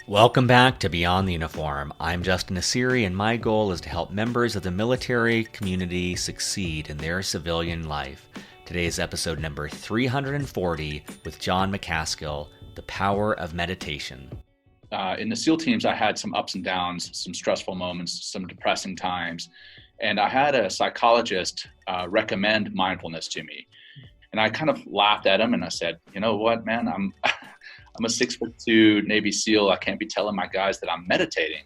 Welcome back to Beyond the Uniform. I'm Justin Asiri, and my goal is to help members of the military community succeed in their civilian life. Today's episode number 340 with John Macaskill, The Power of Meditation. In the SEAL teams, I had some ups and downs, some stressful moments, some depressing times. And I had a psychologist recommend mindfulness to me. And I kind of laughed at him and I said, you know what, man, I'm a 6'2" Navy SEAL. I can't be telling my guys that I'm meditating,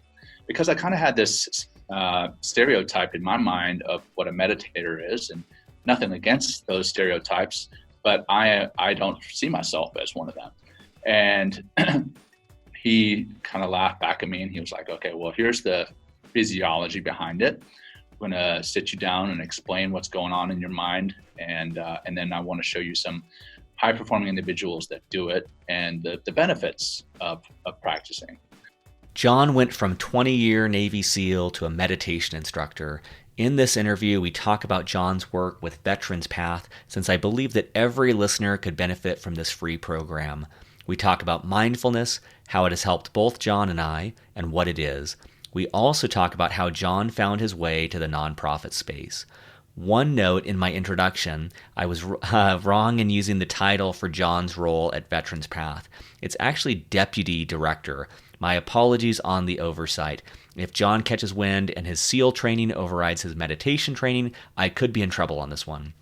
because I kind of had this stereotype in my mind of what a meditator is, and nothing against those stereotypes, but I don't see myself as one of them. And he kind of laughed back at me and he was like, okay, well, here's the physiology behind it. I'm going to sit you down and explain what's going on in your mind. And then I want to show you some high-performing individuals that do it and the benefits of practicing. John went from 20-year Navy SEAL to a meditation instructor. In this interview, we talk about John's work with Veterans Path, since I believe that every listener could benefit from this free program. We talk about mindfulness, how it has helped both John and I, and what it is. We also talk about how John found his way to the nonprofit space. One note in my introduction, I was wrong in using the title for John's role at Veterans Path. It's actually Deputy Director. My apologies on the oversight. If John catches wind and his SEAL training overrides his meditation training, I could be in trouble on this one.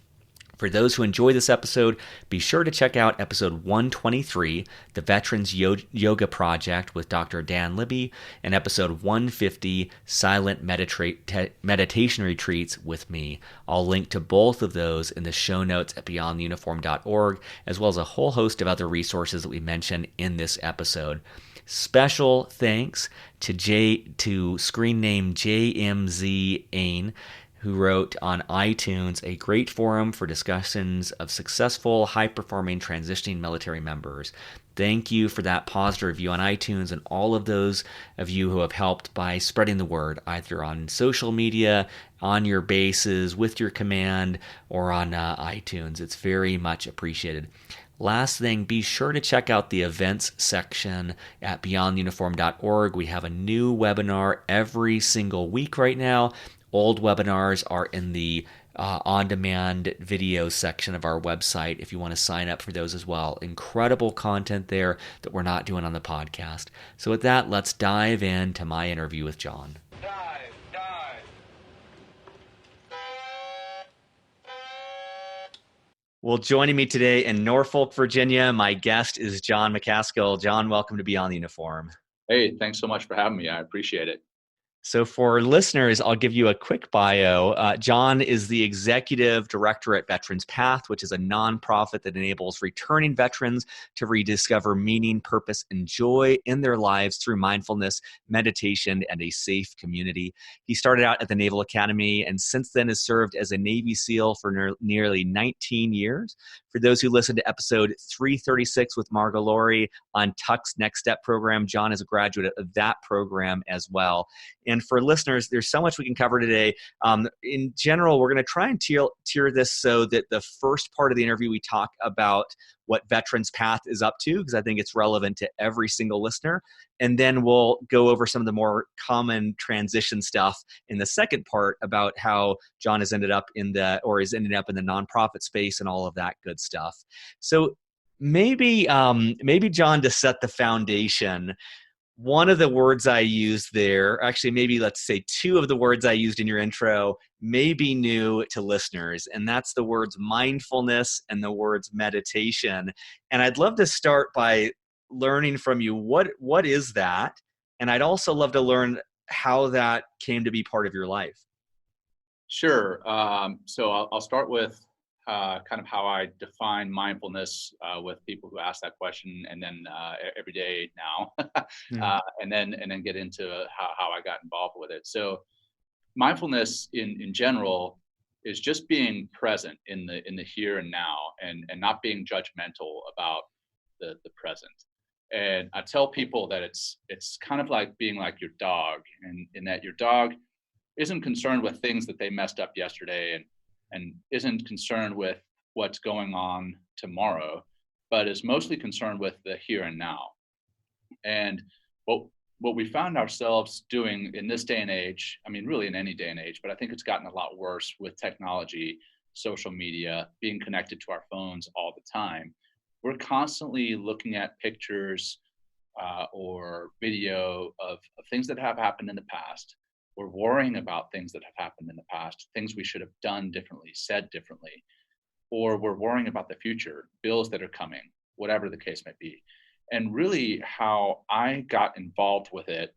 For those who enjoy this episode, be sure to check out episode 123, The Veterans Yoga Project with Dr. Dan Libby, and episode 150, Silent Meditation Retreats with me. I'll link to both of those in the show notes at beyondtheuniform.org, as well as a whole host of other resources that we mention in this episode. Special thanks to screen name JMZ Ain, who wrote on iTunes, a great forum for discussions of successful, high-performing transitioning military members. Thank you for that positive review on iTunes, and all of those of you who have helped by spreading the word, either on social media, on your bases, with your command, or on iTunes. It's very much appreciated. Last thing, be sure to check out the events section at beyondtheuniform.org. We have a new webinar every single week right now. Old webinars are in the on-demand video section of our website if you want to sign up for those as well. Incredible content there that we're not doing on the podcast. So with that, let's dive into my interview with John. Dive. Well, joining me today in Norfolk, Virginia, my guest is John Macaskill. John, welcome to Beyond the Uniform. Hey, thanks so much for having me. I appreciate it. So for listeners, I'll give you a quick bio. John is the executive director at Veterans Path, which is a nonprofit that enables returning veterans to rediscover meaning, purpose, and joy in their lives through mindfulness, meditation, and a safe community. He started out at the Naval Academy and since then has served as a Navy SEAL for nearly 19 years. For those who listened to episode 336 with Margot Laurie on Tuck's Next Step program, John is a graduate of that program as well. And for listeners, there's so much we can cover today. In general, we're going to try and tier this so that the first part of the interview, we talk about what Veterans Path is up to, because I think it's relevant to every single listener. And then we'll go over some of the more common transition stuff in the second part about how John has ended up in the nonprofit space and all of that good stuff. So maybe John, to set the foundation, one of the words I used there, actually maybe let's say two of the words I used in your intro may be new to listeners, and that's the words mindfulness and the words meditation. And I'd love to start by learning from you, what is that? And I'd also love to learn how that came to be part of your life. Sure. So I'll start with kind of how I define mindfulness with people who ask that question, and then every day now, and then get into how I got involved with it. So mindfulness in general is just being present in the here and now, and not being judgmental about the present. And I tell people that it's kind of like being like your dog, and in that your dog isn't concerned with things that they messed up yesterday, and isn't concerned with what's going on tomorrow, but is mostly concerned with the here and now. And what what we found ourselves doing in this day and age, I mean, really in any day and age, but I think it's gotten a lot worse with technology, social media, being connected to our phones all the time. We're constantly looking at pictures or video of things that have happened in the past. We're worrying about things that have happened in the past, things we should have done differently, said differently, or we're worrying about the future, bills that are coming, whatever the case may be. And really, how I got involved with it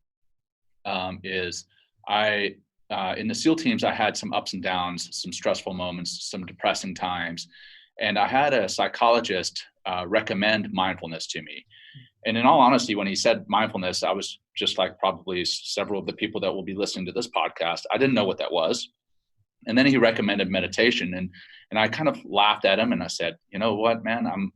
is I, in the SEAL teams, I had some ups and downs, some stressful moments, some depressing times. And I had a psychologist recommend mindfulness to me. And in all honesty, when he said mindfulness, I was just like probably several of the people that will be listening to this podcast. I didn't know what that was. And then he recommended meditation, and I kind of laughed at him and I said, you know what, man, I'm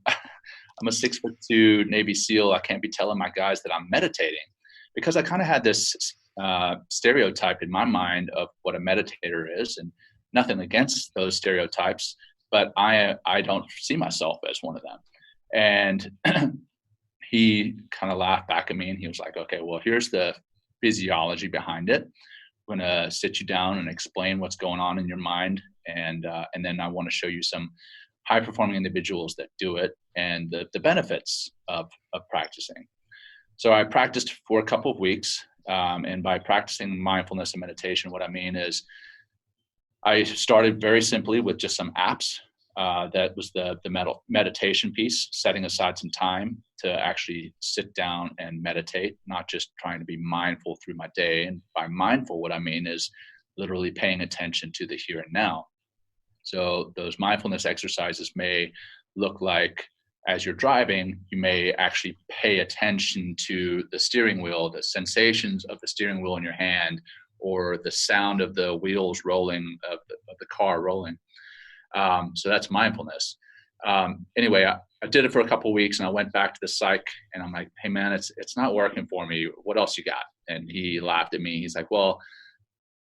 a 6'2" Navy SEAL. I can't be telling my guys that I'm meditating, because I kind of had this stereotype in my mind of what a meditator is, and nothing against those stereotypes, but I don't see myself as one of them. And he kind of laughed back at me and he was like, okay, well, here's the physiology behind it. I'm going to sit you down and explain what's going on in your mind. And then I want to show you some high performing individuals that do it and the benefits of practicing. So I practiced for a couple of weeks. And by practicing mindfulness and meditation, what I mean is I started very simply with just some apps. That was the meditation piece, setting aside some time to actually sit down and meditate, not just trying to be mindful through my day. And by mindful, what I mean is literally paying attention to the here and now. So those mindfulness exercises may look like, as you're driving, you may actually pay attention to the steering wheel, the sensations of the steering wheel in your hand, or the sound of the wheels rolling, of the car rolling. So that's mindfulness. Anyway, I did it for a couple of weeks and I went back to the psych and I'm like, hey man, it's not working for me. What else you got? And he laughed at me. He's like, well,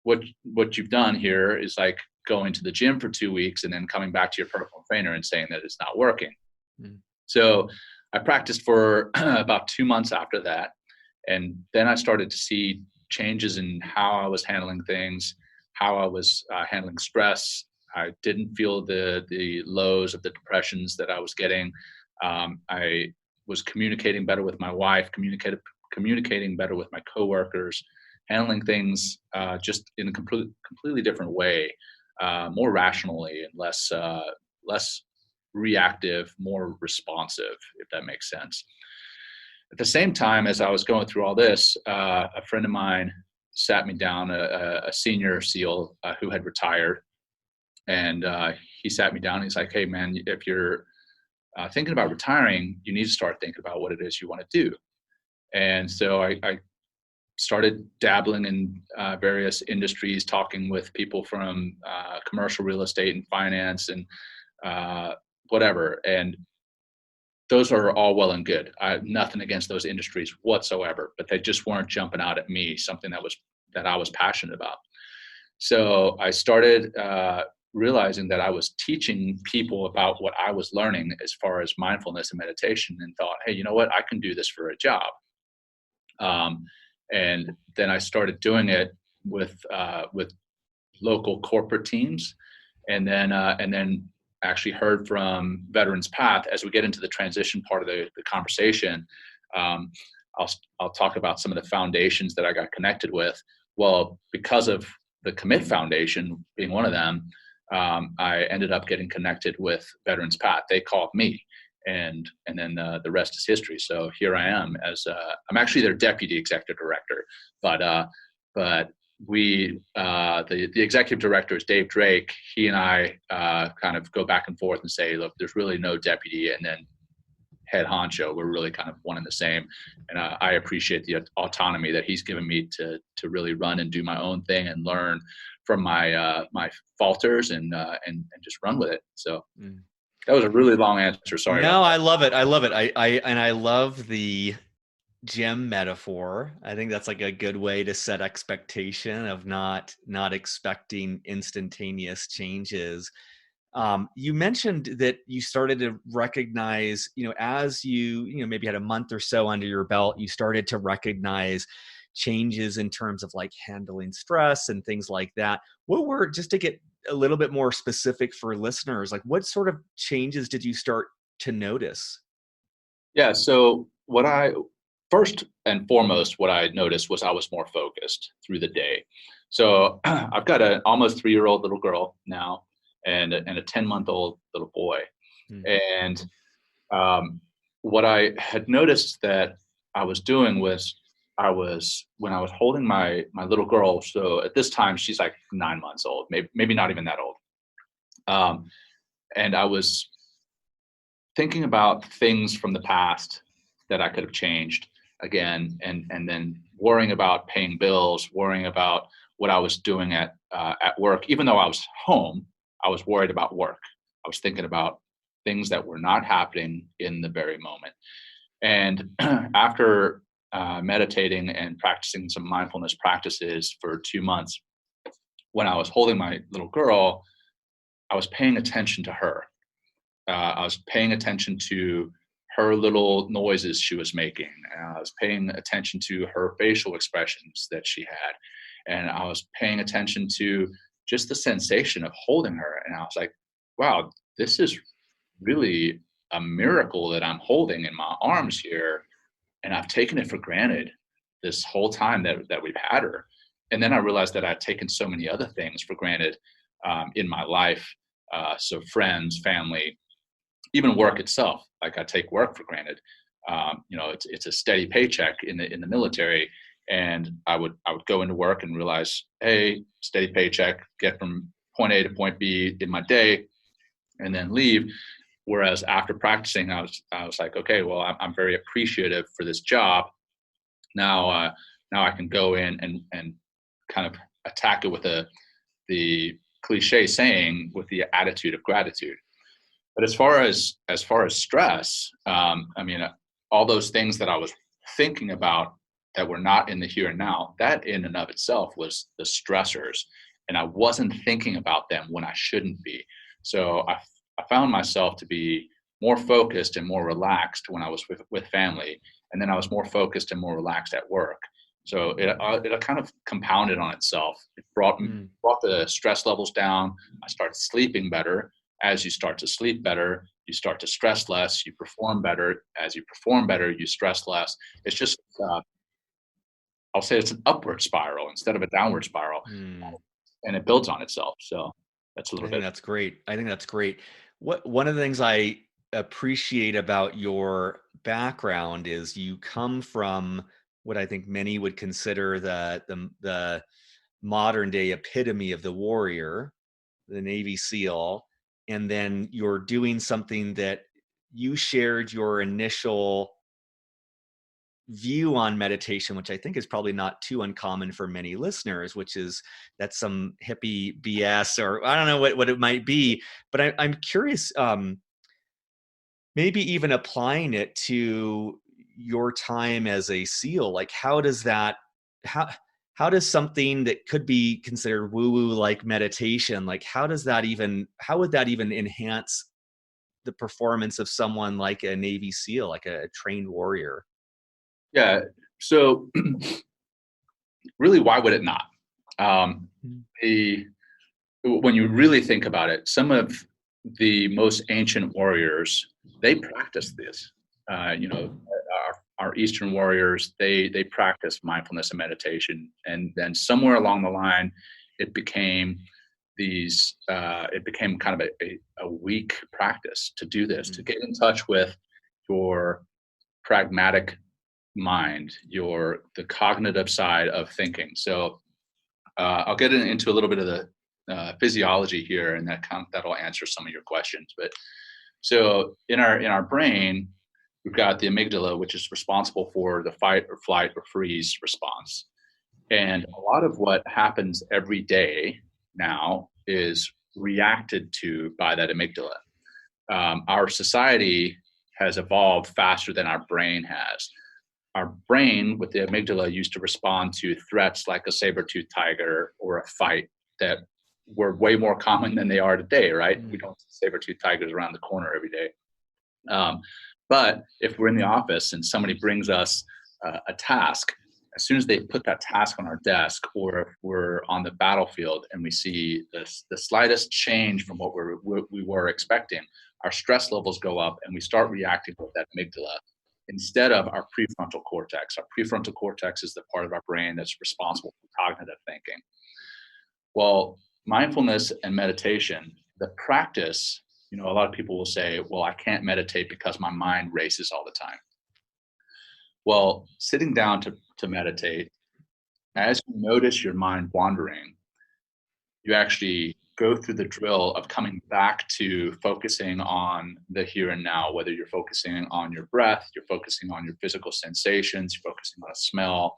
what you've done here is like going to the gym for 2 weeks and then coming back to your personal trainer and saying that it's not working. Mm. So I practiced for about 2 months after that. And then I started to see changes in how I was handling things, how I was handling stress. I didn't feel the lows of the depressions that I was getting. I was communicating better with my wife, communicating better with my coworkers, handling things just in a completely different way, more rationally and less reactive, more responsive, if that makes sense. At the same time, as I was going through all this, a friend of mine sat me down, a senior SEAL who had retired. And he sat me down and he's like, hey man, if you're thinking about retiring, you need to start thinking about what it is you want to do. And so I started dabbling in various industries, talking with people from commercial real estate and finance and whatever. And those are all well and good. I have nothing against those industries whatsoever, but they just weren't jumping out at me, something that I was passionate about. So I started realizing that I was teaching people about what I was learning as far as mindfulness and meditation, and thought, hey, you know what? I can do this for a job. And then I started doing it with local corporate teams, and then actually heard from Veterans Path. As we get into the transition part of the conversation, I'll talk about some of the foundations that I got connected with. Well, because of the Commit Foundation being one of them, I ended up getting connected with Veterans Path. They called me, and then the rest is history. So here I am as I'm actually their deputy executive director, but we the executive director is Dave Drake. He and I kind of go back and forth and say, look, there's really no deputy, and then head honcho. We're really kind of one and the same, and I appreciate the autonomy that he's given me to really run and do my own thing and learn from my falters and just run with it. So that was a really long answer. Sorry. No, I love it. I love it. I love the gym metaphor. I think that's like a good way to set expectation of not expecting instantaneous changes. You mentioned that you started to recognize, as you maybe had a month or so under your belt, you started to recognize changes in terms of like handling stress and things like that. What were, just to get a little bit more specific for listeners, like what sort of changes did you start to notice? Yeah. So what I first and foremost, what I noticed was I was more focused through the day. So I've got an almost 3-year-old little girl now and a 10-month-old little boy. Mm. And what I had noticed that I was doing was when I was holding my little girl. So at this time she's like 9 months old, maybe not even that old. Um, and I was thinking about things from the past that I could have changed again, and then worrying about paying bills, worrying about what I was doing at work. Even though I was home, I was worried about work. I was thinking about things that were not happening in the very moment. And after meditating and practicing some mindfulness practices for 2 months, when I was holding my little girl, I was paying attention to her. I was paying attention to her little noises she was making. I was paying attention to her facial expressions that she had. And I was paying attention to just the sensation of holding her. And I was like, wow, this is really a miracle that I'm holding in my arms here. And I've taken it for granted this whole time that we've had her. And then I realized that I'd taken so many other things for granted in my life. So friends, family, even work itself. Like I take work for granted. It's a steady paycheck in the military, and I would go into work and realize, hey, steady paycheck, get from point A to point B in my day, and then leave. Whereas after practicing, I was like, okay, well, I'm very appreciative for this job. Now I can go in and kind of attack it with the cliche saying, with the attitude of gratitude. But as far as stress, I mean, all those things that I was thinking about that were not in the here and now, that in and of itself was the stressors, and I wasn't thinking about them when I shouldn't be. So I found myself to be more focused and more relaxed when I was with family, and then I was more focused and more relaxed at work. So it kind of compounded on itself. It Mm. brought the stress levels down. I started sleeping better. As you start to sleep better, you start to stress less, you perform better. As you perform better, you stress less. It's just, I'll say it's an upward spiral instead of a downward spiral, Mm. and it builds on itself. So that's a I little think bit. that's great. I think that's great. One of the things I appreciate about your background is you come from what I think many would consider the modern day epitome of the warrior, the Navy SEAL, and then you're doing something that you shared your initial view on meditation, which I think is probably not too uncommon for many listeners, which is that's some hippie BS, or I don't know what it might be. But I'm curious, maybe even applying it to your time as a SEAL. Like, how how does something that could be considered woo woo like meditation, like how would that even enhance the performance of someone like a Navy SEAL, like a trained warrior? Yeah. So really, why would it not? Um, Mm. the When you really think about it, some of the most ancient warriors, they practiced this. Our Eastern warriors, they practice mindfulness and meditation, and then somewhere along the line, it became it became kind of a weak practice to do this, to Mm. get in touch with your pragmatic mind, the cognitive side of thinking. So I'll get into a little bit of the physiology here, and that'll answer some of your questions. But so in our brain, we've got the amygdala, which is responsible for the fight or flight or freeze response. And a lot of what happens every day now is reacted to by that amygdala. Our society has evolved faster than our brain has. Our brain with the amygdala used to respond to threats like a saber-toothed tiger or a fight that were way more common than they are today, right? We Mm. don't see saber-toothed tigers around the corner every day. But if we're in the office and somebody brings us a task, as soon as they put that task on our desk, or if we're on the battlefield and we see the slightest change from what we were expecting, our stress levels go up and we start reacting with that amygdala instead of our prefrontal cortex. Our prefrontal cortex is the part of our brain that's responsible for cognitive thinking. Well, mindfulness and meditation, the practice, a lot of people will say, well, I can't meditate because my mind races all the time. Well, sitting down to meditate, as you notice your mind wandering, you actually go through the drill of coming back to focusing on the here and now, whether you're focusing on your breath, you're focusing on your physical sensations, you're focusing on a smell,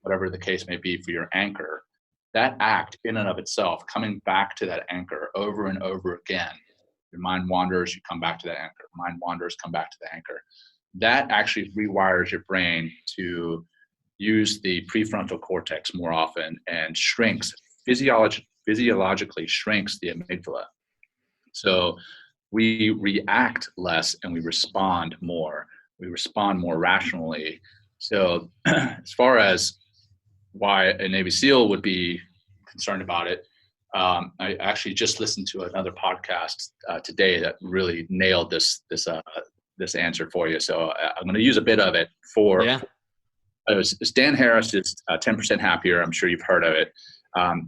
whatever the case may be for your anchor. That act in and of itself, coming back to that anchor over and over again, your mind wanders, you come back to that anchor. Mind wanders, come back to the anchor. That actually rewires your brain to use the prefrontal cortex more often and shrinks, physiologically shrinks the amygdala. So we react less and we respond more. We respond more rationally. So as far as why a Navy SEAL would be concerned about it, I actually just listened to another podcast today that really nailed this answer for you. So I'm going to use a bit of it for. Yeah. It was Dan Harris's 10% Happier. I'm sure you've heard of it.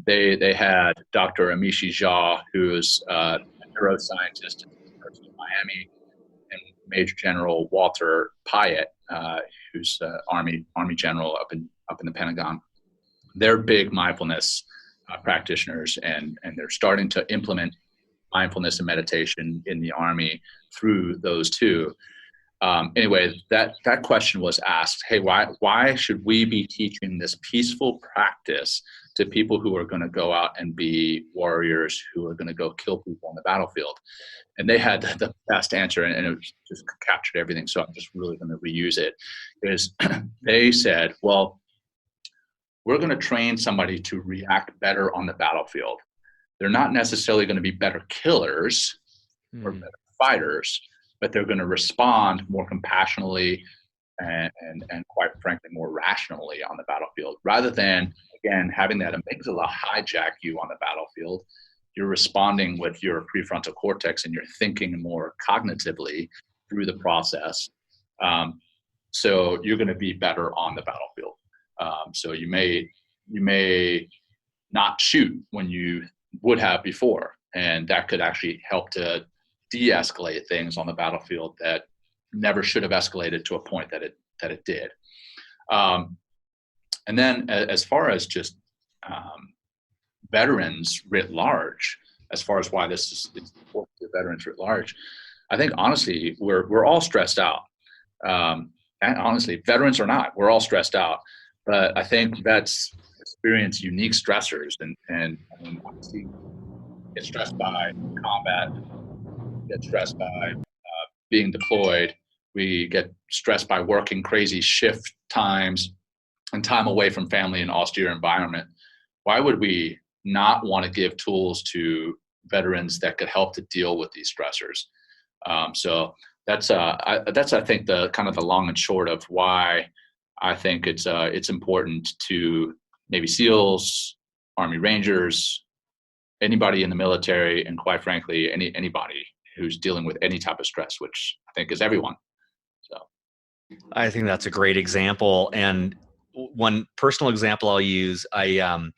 They had Dr. Amishi Jha, who's a neuroscientist at the University of Miami, and Major General Walter Pyatt, who's Army general up in the Pentagon. They're big mindfulness practitioners, and they're starting to implement mindfulness and meditation in the Army through those two. Anyway, that question was asked, hey, why should we be teaching this peaceful practice to people who are going to go out and be warriors, who are going to go kill people on the battlefield? And they had the best answer, and it just captured everything. So I'm just really going to reuse it. Is they said, well, we're going to train somebody to react better on the battlefield. They're not necessarily going to be better killers or better fighters, but they're going to respond more compassionately and quite frankly, more rationally on the battlefield. Rather than, again, having that amygdala hijack you on the battlefield, you're responding with your prefrontal cortex and you're thinking more cognitively through the process. So you're going to be better on the battlefield. So you may not shoot when you would have before, and that could actually help to de-escalate things on the battlefield that never should have escalated to a point that it did. And then as far as just veterans writ large, as far as why this is important to veterans writ large, I think honestly we're all stressed out. And honestly, veterans or not, we're all stressed out. But I think vets experience unique stressors, and I mean, obviously get stressed by combat, get stressed by being deployed, we get stressed by working crazy shift times and time away from family and austere environment. Why would we not want to give tools to veterans that could help to deal with these stressors? So that's I think the kind of the long and short of why I think it's important to Navy SEALs, Army Rangers, anybody in the military, and quite frankly, anybody who's dealing with any type of stress, which I think is everyone. So I think that's a great example. And one personal example I'll use, I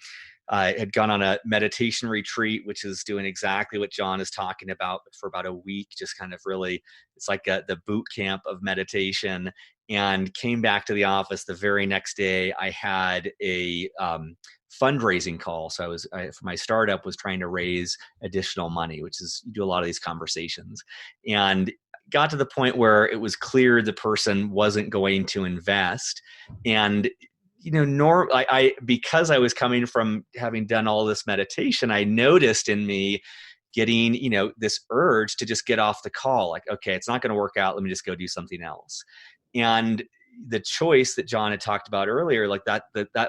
had gone on a meditation retreat, which is doing exactly what John is talking about for about a week, just kind of really, it's like the boot camp of meditation, and came back to the office the very next day. I had a fundraising call. So for my startup was trying to raise additional money, which is, you do a lot of these conversations, and got to the point where it was clear the person wasn't going to invest. And I because I was coming from having done all this meditation, I noticed in me getting, this urge to just get off the call. Like, okay, it's not going to work out. Let me just go do something else. And the choice that John had talked about earlier, like that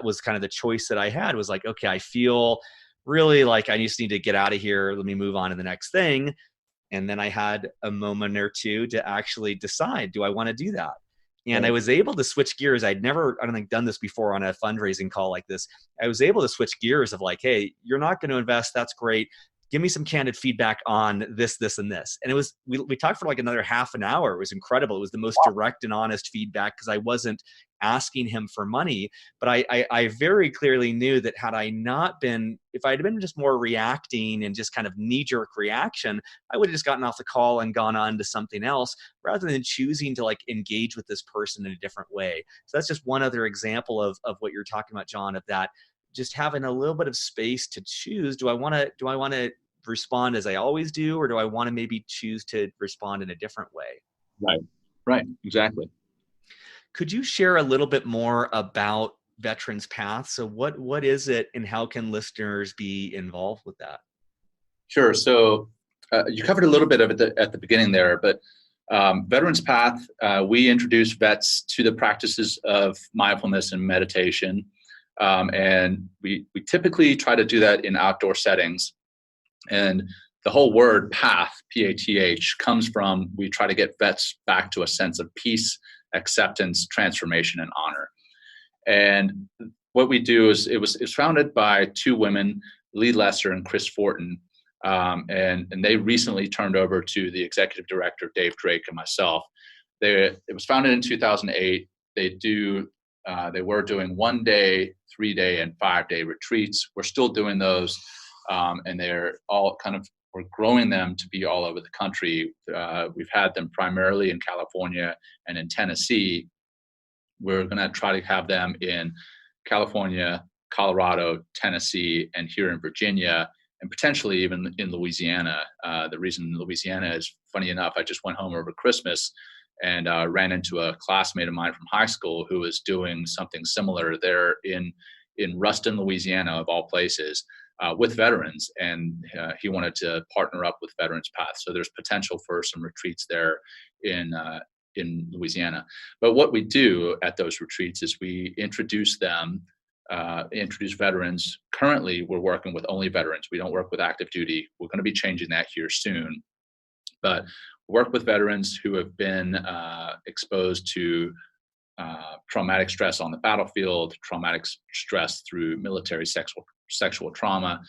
was kind of the choice that I had, was like, okay, I feel really like, I just need to get out of here. Let me move on to the next thing. And then I had a moment or two to actually decide, do I want to do that? And I Right. was able to switch gears. I'd never, I don't think, done this before on a fundraising call like this. I was able to switch gears of like, hey, you're not going to invest. That's great. Give me some candid feedback on this, this, and this. And it was, we talked for like another half an hour. It was incredible. It was the most direct and honest feedback because I wasn't asking him for money. But I very clearly knew that had I not been, if I had been just more reacting and just kind of knee jerk reaction, I would have just gotten off the call and gone on to something else rather than choosing to like engage with this person in a different way. So that's just one other example of what you're talking about, John, of that just having a little bit of space to choose. Do I want to respond as I always do, or do I want to maybe choose to respond in a different way? Right. Right. Exactly. Could you share a little bit more about Veterans Path? So what is it and how can listeners be involved with that? Sure. So you covered a little bit of it at the beginning there, but Veterans Path, we introduce vets to the practices of mindfulness and meditation. And we typically try to do that in outdoor settings. And the whole word path, PATH, comes from we try to get vets back to a sense of peace, acceptance, transformation, and honor. And what we do is it's founded by two women, Lee Lesser and Chris Fortin. And they recently turned over to the executive director, Dave Drake, and myself. It was founded in 2008. They were doing 1 day, 3 day, and 5 day retreats. We're still doing those. And they're all we're growing them to be all over the country. We've had them primarily in California and in Tennessee. We're going to try to have them in California, Colorado, Tennessee, and here in Virginia, and potentially even in Louisiana. The reason Louisiana is, funny enough, I just went home over Christmas and ran into a classmate of mine from high school who was doing something similar there in Ruston, Louisiana, of all places, with veterans, and he wanted to partner up with Veterans Path. So there's potential for some retreats there in Louisiana. But what we do at those retreats is we introduce veterans. Currently, we're working with only veterans. We don't work with active duty. We're going to be changing that here soon. But work with veterans who have been exposed to traumatic stress on the battlefield, traumatic stress through military sexual trauma,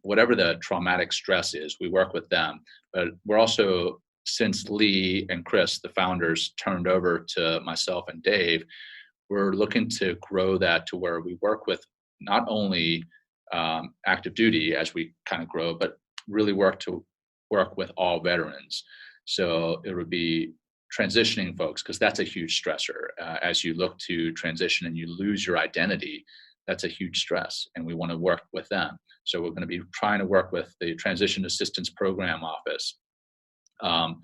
whatever the traumatic stress is, we work with them. But we're also, since Lee and Chris, the founders, turned over to myself and Dave, we're looking to grow that to where we work with not only active duty as we kind of grow, but really work with all veterans. So it would be transitioning folks, because that's a huge stressor. As you look to transition and you lose your identity, that's a huge stress, and we want to work with them. So we're going to be trying to work with the Transition Assistance Program Office, and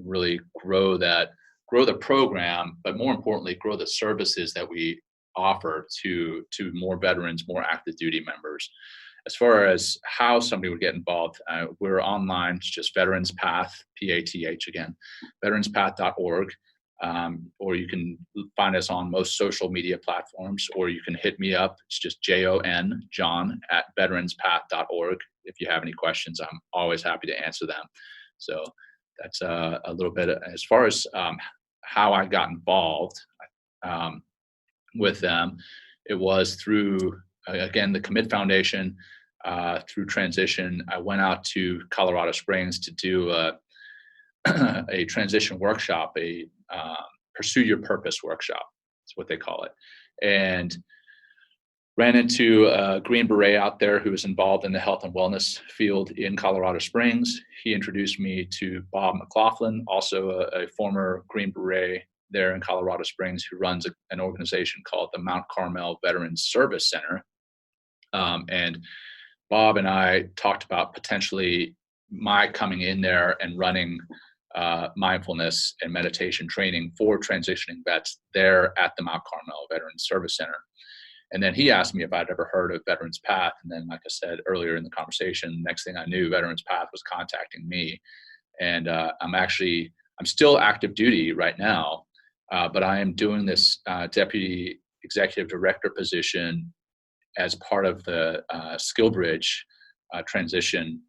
really grow the program, but more importantly, grow the services that we offer to more veterans, more active duty members. As far as how somebody would get involved, we're online. It's just Veterans Path, PATH again, veteranspath.org. Or you can find us on most social media platforms, or you can hit me up. It's just John at veteranspath.org. If you have any questions, I'm always happy to answer them. So that's a little bit as far as how I got involved with them. It was through, again, the Commit Foundation. Through transition, I went out to Colorado Springs to do a transition workshop, a Pursue Your Purpose workshop. That's what they call it. And ran into a Green Beret out there who was involved in the health and wellness field in Colorado Springs. He introduced me to Bob McLaughlin, also a former Green Beret there in Colorado Springs, who runs an organization called the Mount Carmel Veterans Service Center. And Bob and I talked about potentially my coming in there and running mindfulness and meditation training for transitioning vets there at the Mount Carmel Veterans Service Center. And then he asked me if I'd ever heard of Veterans Path. And then, like I said earlier in the conversation, next thing I knew, Veterans Path was contacting me. And I'm still active duty right now, but I am doing this deputy executive director position as part of the SkillBridge transition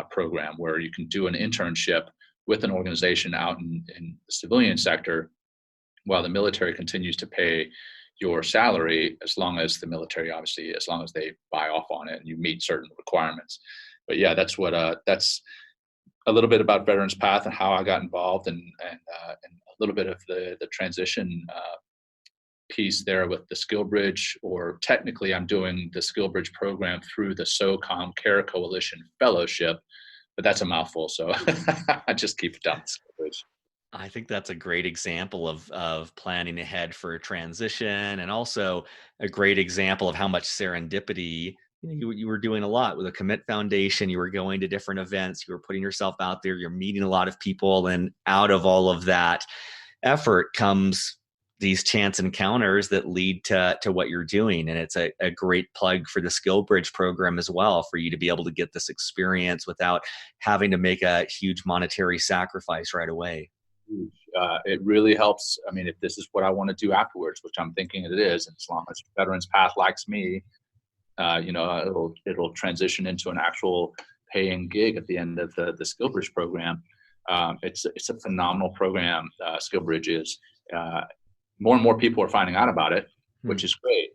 program, where you can do an internship with an organization out in the civilian sector while the military continues to pay your salary, as long as the military, obviously, as long as they buy off on it and you meet certain requirements. But yeah, that's a little bit about Veterans Path and how I got involved, and a little bit of the transition piece there with the SkillBridge, or technically I'm doing the SkillBridge program through the SOCOM Care Coalition Fellowship, but that's a mouthful, so I just keep it down. I think that's a great example of planning ahead for a transition, and also a great example of how much serendipity. You were doing a lot with the Commit Foundation. You were going to different events. You were putting yourself out there. You're meeting a lot of people, and out of all of that effort comes these chance encounters that lead to what you're doing. And it's a great plug for the SkillBridge program as well, for you to be able to get this experience without having to make a huge monetary sacrifice right away. It really helps. I mean, if this is what I want to do afterwards, which I'm thinking it is, and as long as Veterans Path likes me, it'll transition into an actual paying gig at the end of the SkillBridge program. It's a phenomenal program. SkillBridge is. More and more people are finding out about it, which is great.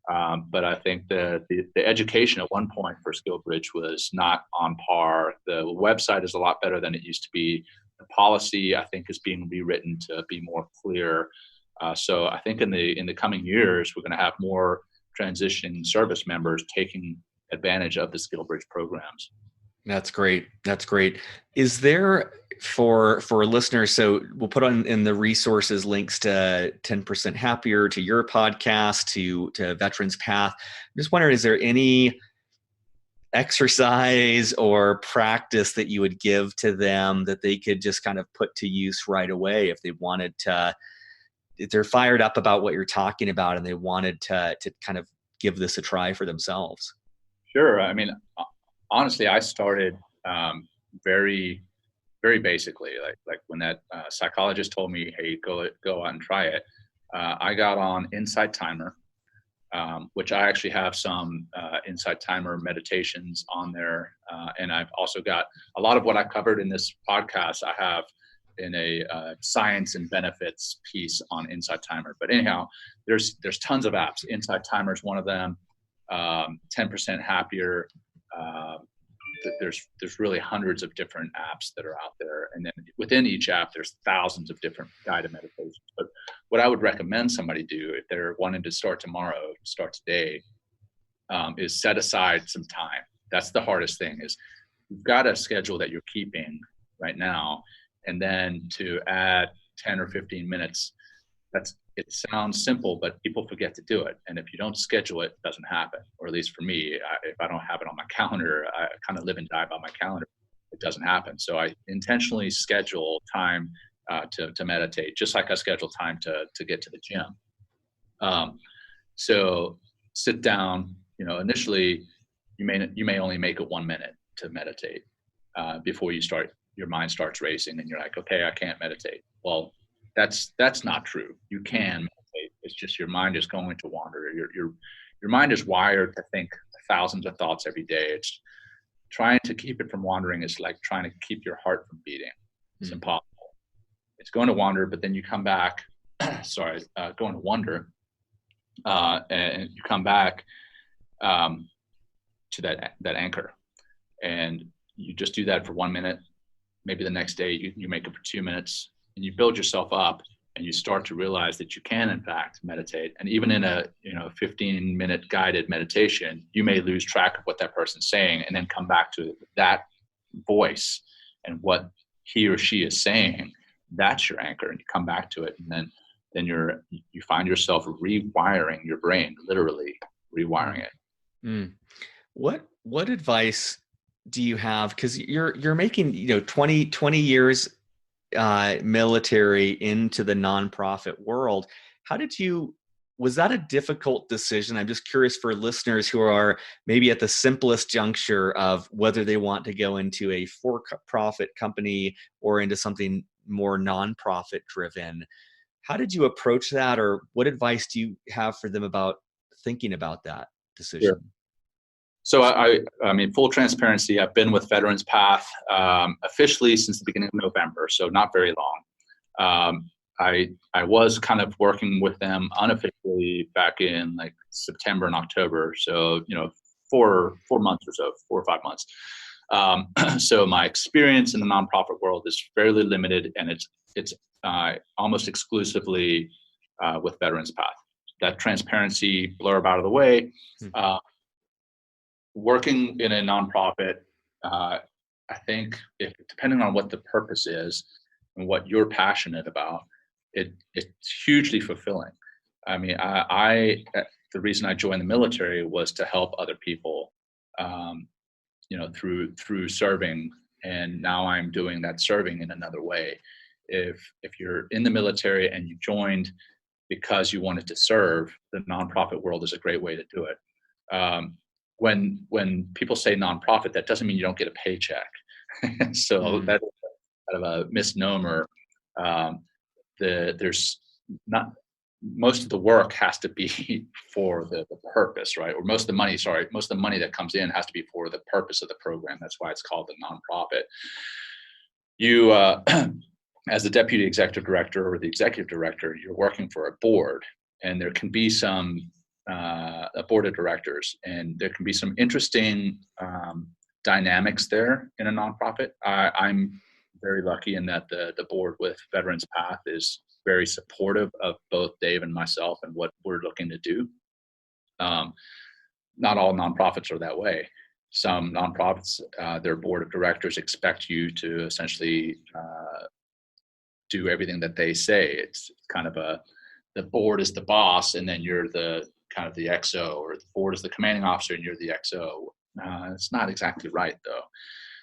But I think the education at one point for SkillBridge was not on par. The website is a lot better than it used to be. The policy, I think, is being rewritten to be more clear. So I think in the coming years, we're going to have more transitioning service members taking advantage of the SkillBridge programs. That's great. That's great. Is there, for listeners, so we'll put on in the resources links to 10% Happier, to your podcast, to Veterans Path. I'm just wondering, is there any exercise or practice that you would give to them that they could just kind of put to use right away if they wanted to, if they're fired up about what you're talking about and they wanted to kind of give this a try for themselves? Sure. I mean, honestly, I started very, very basically, like when that psychologist told me, "Hey, go out and try it." I got on Insight Timer, which I actually have some Insight Timer meditations on there, and I've also got a lot of what I covered in this podcast. I have in a science and benefits piece on Insight Timer. But anyhow, there's tons of apps. Insight Timer is one of them. 10% Happier. There's really hundreds of different apps that are out there, and then within each app there's thousands of different guided meditations. But what I would recommend somebody do if they're wanting to start tomorrow, start today, is set aside some time. That's the hardest thing, is you've got a schedule that you're keeping right now, and then to add 10 or 15 minutes. It sounds simple, but people forget to do it. And if you don't schedule it, it doesn't happen. Or at least for me, if I don't have it on my calendar, I kind of live and die by my calendar. It doesn't happen. So I intentionally schedule time to meditate, just like I schedule time to get to the gym. So sit down. Initially, you may only make it 1 minute to meditate before your mind starts racing, and you're like, okay, I can't meditate. Well, that's not true. You can meditate. It's just your mind is going to wander. Your mind is wired to think thousands of thoughts every day. It's trying to keep it from wandering is like trying to keep your heart from beating. It's impossible. It's going to wander, but then you come back. Going to wonder, and you come back to that anchor, and you just do that for 1 minute. Maybe the next day you make it for 2 minutes. And you build yourself up, and you start to realize that you can, in fact, meditate. And even in a 15-minute guided meditation, you may lose track of what that person's saying, and then come back to that voice and what he or she is saying. That's your anchor, and you come back to it, and then you find yourself rewiring your brain, literally rewiring it. What advice do you have? Because you're making 20 years military into the nonprofit world. Was that a difficult decision? I'm just curious for listeners who are maybe at the simplest juncture of whether they want to go into a for-profit company or into something more nonprofit driven. How did you approach that, or what advice do you have for them about thinking about that? Sure. decision? So I mean, full transparency, I've been with Veterans Path officially since the beginning of November, so not very long. I was kind of working with them unofficially back in like September and October, so 4 months or so, 4 or 5 months. So my experience in the nonprofit world is fairly limited, and it's almost exclusively with Veterans Path. That transparency blurb out of the way. Working in a nonprofit, I think if depending on what the purpose is and what you're passionate about, it's hugely fulfilling. I mean, the reason I joined the military was to help other people, through serving, and now I'm doing that serving in another way. If you're in the military and you joined because you wanted to serve, the nonprofit world is a great way to do it. When people say nonprofit, that doesn't mean you don't get a paycheck. So that's kind of a misnomer. There's not most of the work has to be for the purpose, right? Or most of the money that comes in has to be for the purpose of the program. That's why it's called the nonprofit. You, as the deputy executive director or the executive director, you're working for a board, and there can be a board of directors, and there can be some interesting dynamics there in a nonprofit. I'm very lucky in that the board with Veterans Path is very supportive of both Dave and myself and what we're looking to do. Not all nonprofits are that way. Some nonprofits, their board of directors expect you to essentially do everything that they say. It's kind of the board is the boss, and then you're the kind of the XO, or the board is the commanding officer and you're the XO. It's not exactly right though.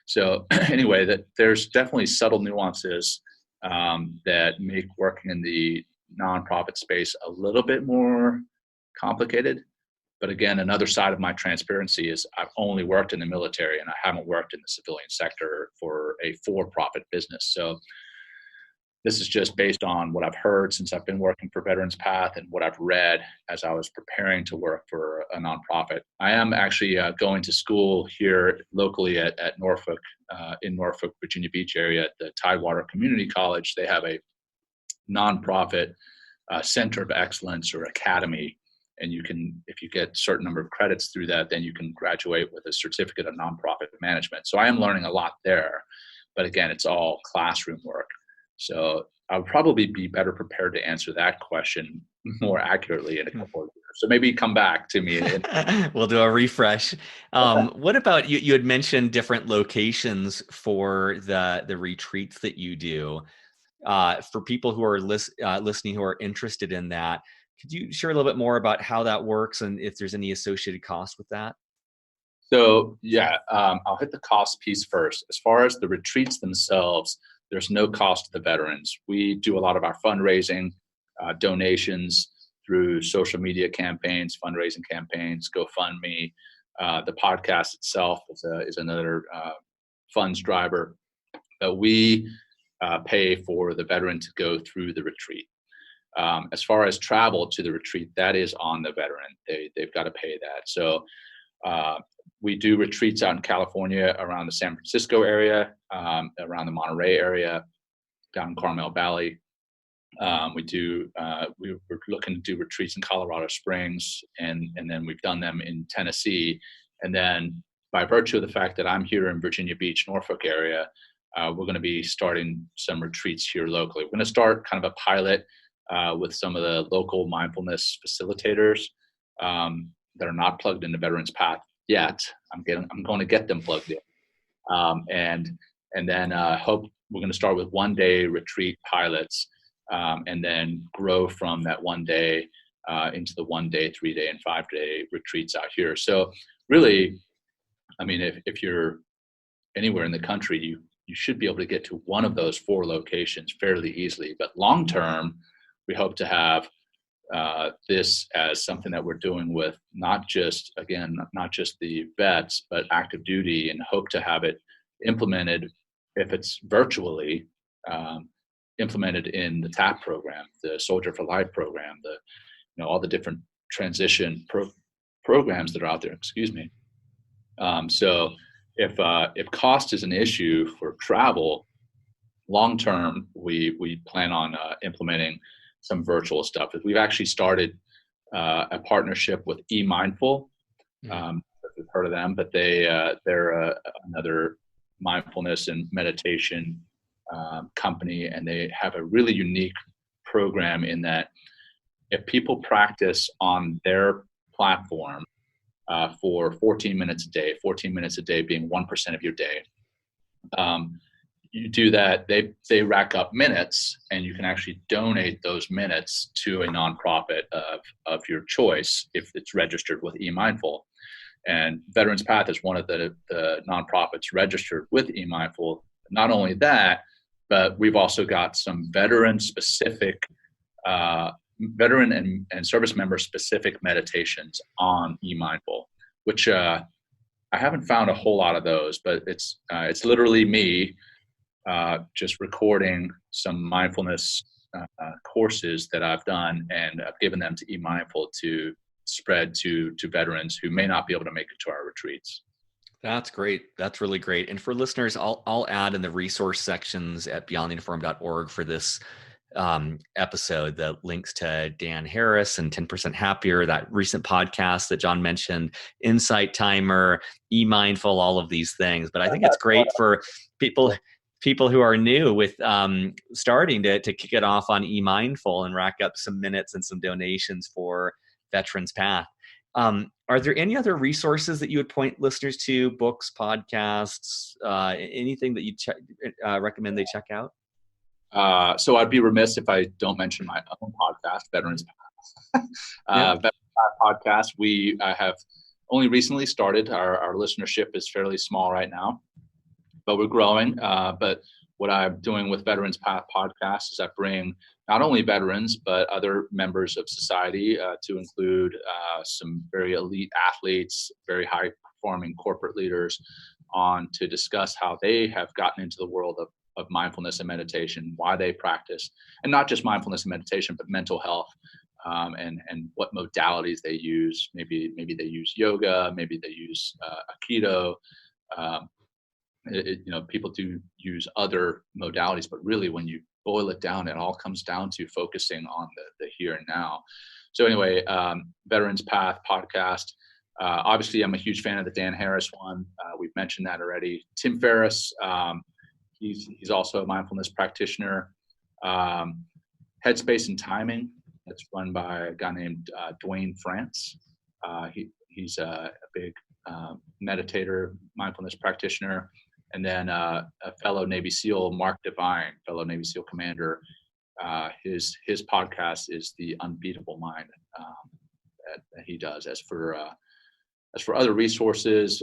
So anyway, that there's definitely subtle nuances that make working in the nonprofit space a little bit more complicated. But again, another side of my transparency is I've only worked in the military, and I haven't worked in the civilian sector for a for-profit business. So this is just based on what I've heard since I've been working for Veterans Path and what I've read as I was preparing to work for a nonprofit. I am actually going to school here locally at Norfolk, in Norfolk, Virginia Beach area at the Tidewater Community College. They have a nonprofit center of excellence or academy. And you can, if you get a certain number of credits through that, then you can graduate with a certificate of nonprofit management. So I am learning a lot there. But again, it's all classroom work. So I would probably be better prepared to answer that question more accurately in a couple of years. So maybe come back to me. We'll do a refresh. What about you? You had mentioned different locations for the retreats that you do. For people who are listening who are interested in that, could you share a little bit more about how that works and if there's any associated cost with that? So yeah, I'll hit the cost piece first. As far as the retreats themselves, there's no cost to the veterans. We do a lot of our fundraising, donations through social media campaigns, fundraising campaigns, GoFundMe. The podcast itself is another funds driver. But we pay for the veteran to go through the retreat. As far as travel to the retreat, that is on the veteran. They've got to pay that. So we do retreats out in California, around the San Francisco area, around the Monterey area, down in Carmel Valley. We're looking to do retreats in Colorado Springs, and then we've done them in Tennessee. And then by virtue of the fact that I'm here in Virginia Beach, Norfolk area, we're going to be starting some retreats here locally. We're going to start kind of a pilot with some of the local mindfulness facilitators that are not plugged into Veterans Path yet. I'm going to get them plugged in, and then hope we're going to start with 1-day retreat pilots, and then grow from that 1 day into the 1-day, 3-day, and 5-day retreats out here. So really, I mean, if you're anywhere in the country, you should be able to get to one of those 4 locations fairly easily. But long term, we hope to have this as something that we're doing with not just the vets, but active duty, and hope to have it implemented, if it's virtually, implemented in the TAP program, the Soldier for Life program, all the different transition programs that are out there. Excuse me. So if cost is an issue for travel, long term, we plan on implementing some virtual stuff. We've actually started a partnership with eMindful. If you've heard of them, but they're another mindfulness and meditation company, and they have a really unique program in that if people practice on their platform for 14 minutes a day, 14 minutes a day being 1% of your day, you do that, they rack up minutes, and you can actually donate those minutes to a nonprofit of your choice if it's registered with eMindful. And Veterans Path is one of the nonprofits registered with eMindful. Not only that, but we've also got some veteran-specific, veteran and service member-specific meditations on eMindful, which I haven't found a whole lot of those, but it's literally me just recording some mindfulness courses that I've done, and I've given them to eMindful to spread to veterans who may not be able to make it to our retreats. That's great. That's really great. And for listeners, I'll add in the resource sections at beyondtheuniform.org for this episode the links to Dan Harris and 10% Happier, that recent podcast that John mentioned, Insight Timer, eMindful, all of these things. But I think it's great for people who are new with starting to kick it off on eMindful and rack up some minutes and some donations for Veterans Path. Are there any other resources that you would point listeners to, books, podcasts, anything that you recommend they check out? So I'd be remiss if I don't mention my own podcast, Veterans Path. Veterans Path podcast. We have only recently started. Our listenership is fairly small right now, but we're growing. But what I'm doing with Veterans Path podcast is I bring not only veterans, but other members of society to include some very elite athletes, very high performing corporate leaders on to discuss how they have gotten into the world of mindfulness and meditation, why they practice, and not just mindfulness and meditation, but mental health, and what modalities they use. Maybe they use yoga, maybe they use Aikido. People do use other modalities, but really when you boil it down, it all comes down to focusing on the here and now. So anyway, Veterans Path podcast. Obviously, I'm a huge fan of the Dan Harris one. We've mentioned that already. Tim Ferriss, he's also a mindfulness practitioner. Headspace and Timing, that's run by a guy named Dwayne France. He's a big meditator, mindfulness practitioner. And then a fellow Navy SEAL, Mark Devine, fellow Navy SEAL commander. His podcast is The Unbeatable Mind that he does. As for other resources,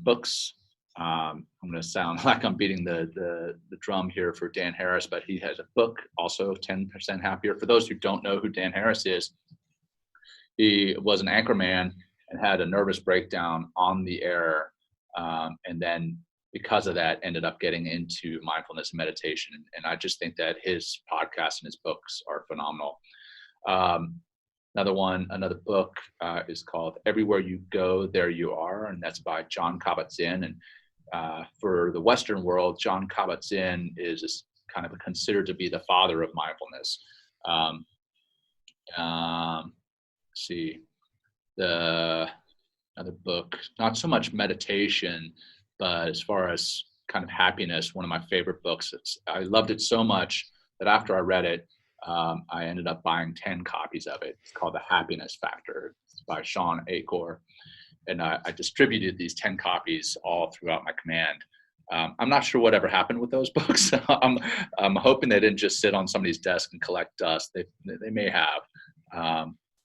books, I'm going to sound like I'm beating the drum here for Dan Harris, but he has a book also, 10% Happier. For those who don't know who Dan Harris is, he was an anchorman and had a nervous breakdown on the air, and then because of that ended up getting into mindfulness and meditation. And I just think that his podcast and his books are phenomenal. Another book is called Everywhere You Go, There You Are, and that's by Jon Kabat-Zinn. And for the Western world, Jon Kabat-Zinn is kind of considered to be the father of mindfulness. Another book, not so much meditation, but as far as kind of happiness, one of my favorite books. I loved it so much that after I read it, I ended up buying 10 copies of it. It's called The Happiness Factor. It's by Sean Achor. And I distributed these 10 copies all throughout my command. I'm not sure whatever happened with those books. I'm hoping they didn't just sit on somebody's desk and collect dust. They may have.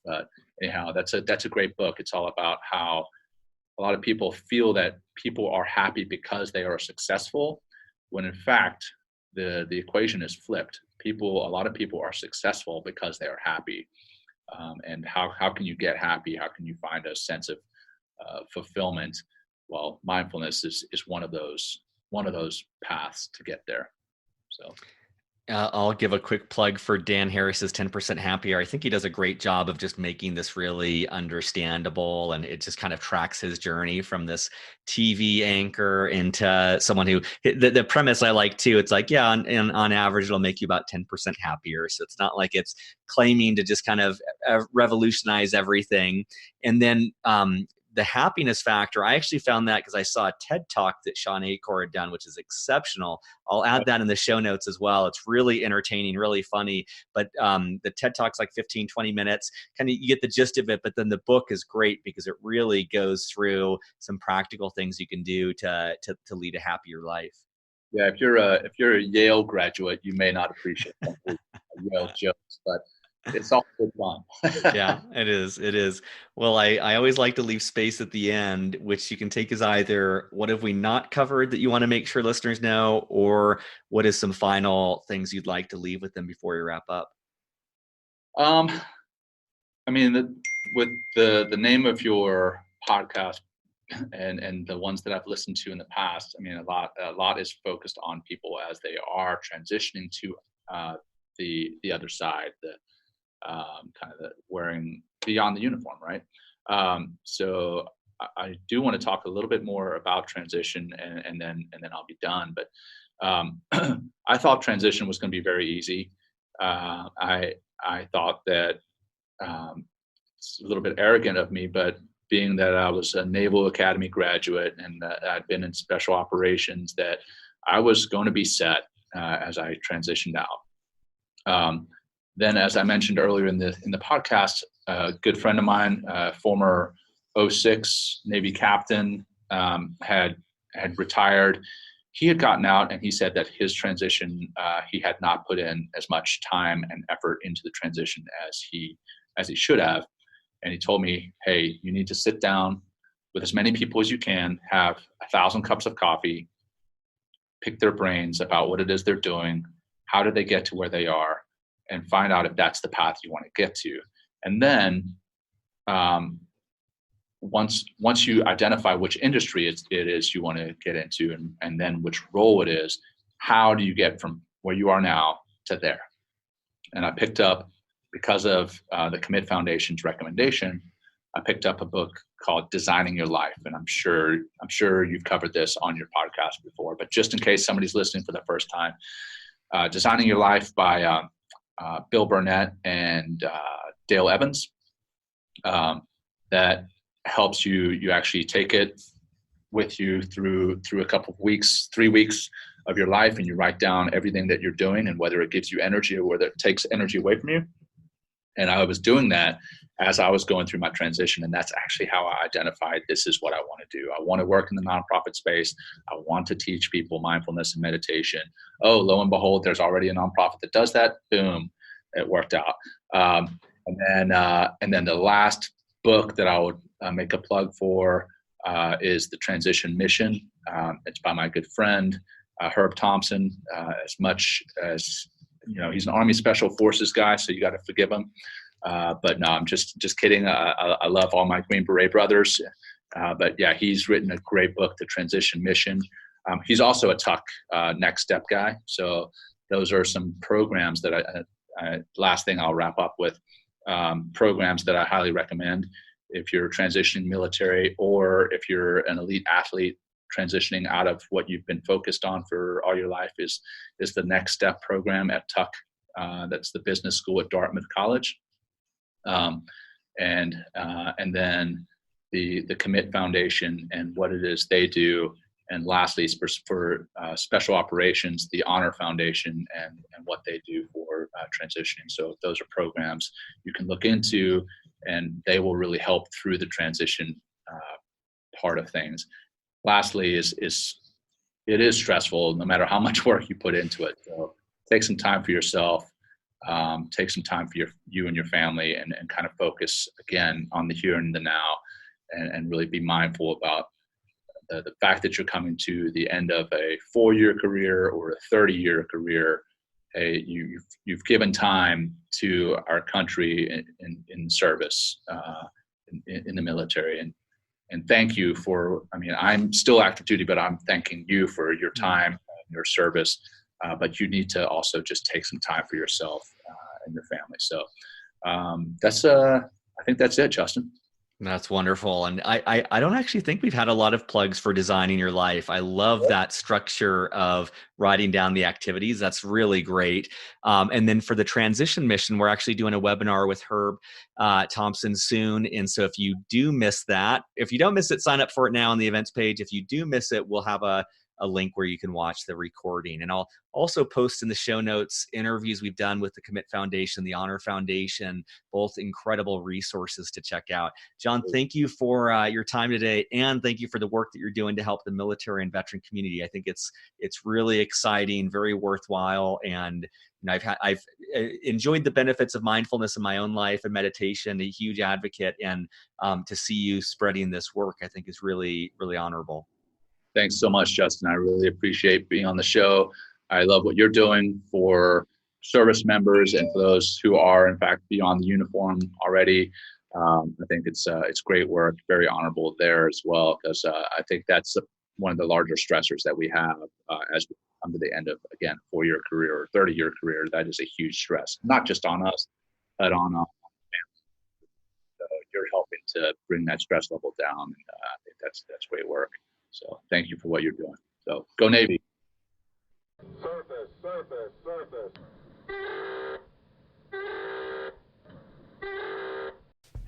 But anyhow, that's a great book. It's all about how a lot of people feel that people are happy because they are successful, when in fact the equation is flipped. A lot of people are successful because they are happy. And how can you get happy? How can you find a sense of fulfillment? Well, mindfulness is one of those paths to get there. So I'll give a quick plug for Dan Harris's 10% Happier. I think he does a great job of just making this really understandable, and it just kind of tracks his journey from this TV anchor into someone who the premise I like too. It's like, yeah, on average, it'll make you about 10% happier. So it's not like it's claiming to just kind of revolutionize everything. And then the happiness factor, I actually found that because I saw a TED talk that Sean Acor had done, which is exceptional. I'll add that in the show notes as well. It's really entertaining, really funny. But the TED talk's like 15, 20 minutes. Kind of you get the gist of it. But then the book is great because it really goes through some practical things you can do to lead a happier life. Yeah, if you're a Yale graduate, you may not appreciate some of the Yale jokes, but it's all good fun. Yeah, it is. It is. Well, I always like to leave space at the end, which you can take as either what have we not covered that you want to make sure listeners know, or what is some final things you'd like to leave with them before you wrap up? um, I mean, with the name of your podcast and the ones that I've listened to in the past, I mean, a lot is focused on people as they are transitioning to the other side, the kind of the wearing beyond the uniform, right? So I do want to talk a little bit more about transition, and then I'll be done. But I thought transition was going to be very easy. I thought that it's a little bit arrogant of me, but being that I was a Naval Academy graduate and that I'd been in special operations, that I was going to be set as I transitioned out. Then, as I mentioned earlier in the podcast, a good friend of mine, former '06 Navy captain, had retired. He had gotten out, and he said that his transition, he had not put in as much time and effort into the transition as he should have. And he told me, "Hey, you need to sit down with as many people as you can, have 1,000 cups of coffee, pick their brains about what it is they're doing, how did they get to where they are, and find out if that's the path you want to get to. And then um, once you identify which industry it is you want to get into, and then which role it is, how do you get from where you are now to there?" And I picked up, because of the Commit Foundation's recommendation, I picked up a book called Designing Your Life. And I'm sure you've covered this on your podcast before, but just in case somebody's listening for the first time, Designing Your Life by Bill Burnett and Dale Evans, that helps you actually take it with you through a couple of weeks, 3 weeks of your life, and you write down everything that you're doing and whether it gives you energy or whether it takes energy away from you. And I was doing that as I was going through my transition, and that's actually how I identified this is what I want to do. I want to work in the nonprofit space. I want to teach people mindfulness and meditation. Oh, lo and behold, there's already a nonprofit that does that. Boom, it worked out. And then the last book that I would make a plug for is The Transition Mission. It's by my good friend Herb Thompson. As much as he's an Army Special Forces guy, so you got to forgive him. But no, I'm just kidding. I love all my Green Beret brothers. But yeah, he's written a great book, The Transition Mission. He's also a Tuck Next Step guy. So those are some programs that last thing I'll wrap up with, programs that I highly recommend if you're transitioning military, or if you're an elite athlete transitioning out of what you've been focused on for all your life, is the Next Step program at Tuck. That's the business school at Dartmouth College. And then the Commit Foundation and what it is they do. And lastly, for special operations, the Honor Foundation and what they do for transitioning. So those are programs you can look into, and they will really help through the transition part of things. Lastly, it is stressful no matter how much work you put into it. So take some time for yourself, take some time for you and your family, and kind of focus again on the here and the now, and really be mindful about the fact that you're coming to the end of a 4-year career or a 30-year career. Hey, you've given time to our country in service, in the military, and thank you for. I mean, I'm still active duty, but I'm thanking you for your time and your service. but you need to also just take some time for yourself and your family. So I think that's it, Justin. That's wonderful. And I don't actually think we've had a lot of plugs for designing your life. I love that structure of writing down the activities. That's really great. And then for the transition mission, we're actually doing a webinar with Herb Thompson soon. And so if you do miss that, if you don't miss it, sign up for it now on the events page. If you do miss it, we'll have a link where you can watch the recording. And I'll also post in the show notes interviews we've done with the Commit Foundation, the Honor Foundation, both incredible resources to check out. John, thank you for your time today, and thank you for the work that you're doing to help the military and veteran community. I think it's really exciting, very worthwhile, and I've enjoyed the benefits of mindfulness in my own life and meditation. A huge advocate, and to see you spreading this work, I think is really, really honorable. Thanks so much, Justin. I really appreciate being on the show. I love what you're doing for service members and for those who are, in fact, beyond the uniform already. I think it's great work, very honorable there as well, because I think that's one of the larger stressors that we have as we come to the end of, again, a 4-year career or 30-year career. That is a huge stress, not just on us, but on our families. So you're helping to bring that stress level down. I think that's great work. So thank you for what you're doing. So go Navy. Surface.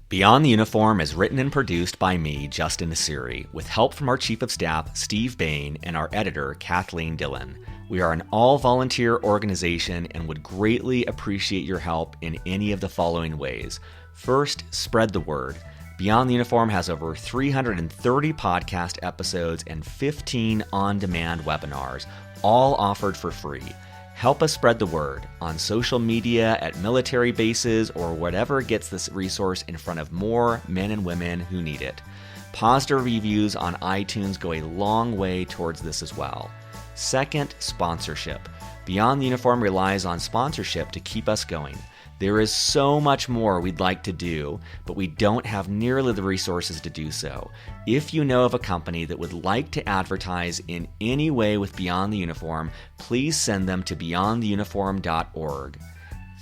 Beyond the Uniform is written and produced by me, Justin Nassiri, with help from our Chief of Staff, Steve Bain, and our editor, Kathleen Dillon. We are an all-volunteer organization and would greatly appreciate your help in any of the following ways. First, spread the word. Beyond the Uniform has over 330 podcast episodes and 15 on-demand webinars, all offered for free. Help us spread the word on social media, at military bases, or whatever gets this resource in front of more men and women who need it. Positive reviews on iTunes go a long way towards this as well. Second, sponsorship. Beyond the Uniform relies on sponsorship to keep us going. There is so much more we'd like to do, but we don't have nearly the resources to do so. If you know of a company that would like to advertise in any way with Beyond the Uniform, please send them to beyondtheuniform.org.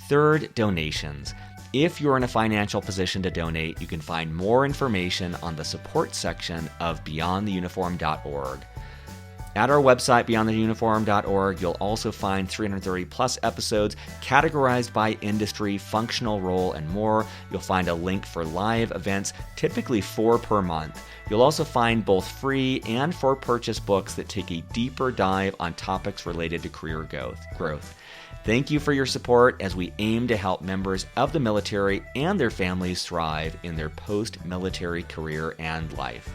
Third, donations. If you're in a financial position to donate, you can find more information on the support section of beyondtheuniform.org. At our website, beyondtheuniform.org, you'll also find 330 plus episodes categorized by industry, functional role, and more. You'll find a link for live events, typically 4 per month. You'll also find both free and for purchase books that take a deeper dive on topics related to career growth. Thank you for your support as we aim to help members of the military and their families thrive in their post-military career and life.